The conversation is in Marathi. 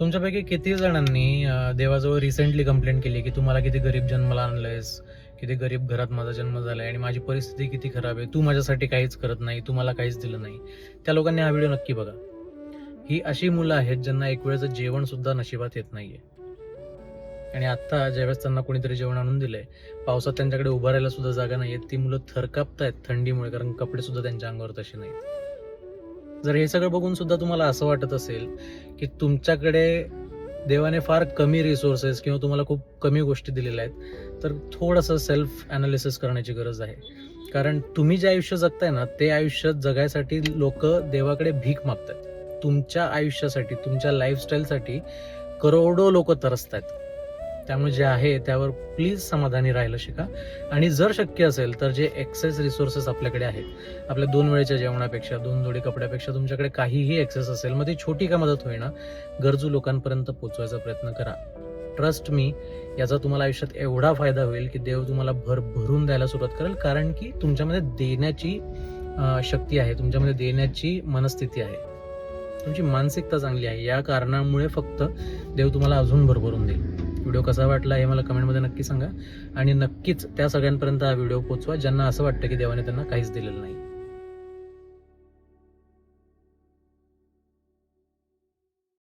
तुमच्यापैकी किती जणांनी देवाजवळ रिसेंटली कंप्लेंट केली की तुम्हाला किती गरीब जन्माला आणलंयस, किती गरीब घरात माझा जन्म झालाय आणि माझी परिस्थिती किती खराब आहे, तू माझ्यासाठी काहीच करत नाही, तू मला काहीच दिलं नाही. त्या लोकांनी हा व्हिडिओ नक्की बघा. ही अशी मुलं आहेत ज्यांना एक वेळचं जेवण सुद्धा नशिबात येत नाहीये. आणि आता ज्यावेळेस त्यांना कोणीतरी जेवण आणून दिलंय, पावसात त्यांच्याकडे उभं राहायला सुद्धा जागा नाहीये, ती मुलं थरकापतायत थंडीमुळे, कारण कपडे सुद्धा त्यांच्या अंगावर तसे नाहीत. जर हे सगळं बघून सुद्धा तुम्हाला असं वाटत असेल की तुमच्याकडे देवाने फार कमी रिसोर्सेस किंवा तुम्हाला खूप कमी गोष्टी दिलेल्या आहेत, तर थोडंसं सेल्फ ॲनालिसिस करण्याची गरज आहे. कारण तुम्ही जे आयुष्य जगताय ना, ते आयुष्य जगायसाठी लोक देवाकडे भीक मागतात. तुमच्या आयुष्यासाठी, तुमच्या लाईफस्टाईलसाठी करोडो लोक तरसत आहेत. त्यामुळे जे आहे त्यावर प्लीज समाधानी राहायला शिका. आणि जर शक्य असेल तर जे एक्सेस रिसोर्सेस आपल्याकडे आहेत, आपल्या 2 वेळेच्या जेवणापेक्षा, 2 जोडी कपड्यापेक्षा तुमच्याकडे काहीही एक्सेस असेल, मग ती छोटी का मदत होईना, गरजू लोकांपर्यंत पोहोचवायचा प्रयत्न करा. ट्रस्ट मी, याचा तुम्हाला आयुष्यात एवढा फायदा होईल की देव तुम्हाला भरभरून द्यायला सुरुवात करेल. कारण की तुमच्यामध्ये देण्याची शक्ती आहे, तुमच्यामध्ये देण्याची मनस्थिती आहे, तुमची मानसिकता चांगली आहे. या कारणामुळे फक्त देव तुम्हाला अजून भरभरून देईल. व्हिडिओ कसा वाटला हे मला कमेंटमध्ये नक्की सांगा. आणि नक्कीच त्या सगळ्यांपर्यंत हा व्हिडिओ पोहोचवा ज्यांना असं वाटतं की देवाने त्यांना काहीच दिलेलं नाही.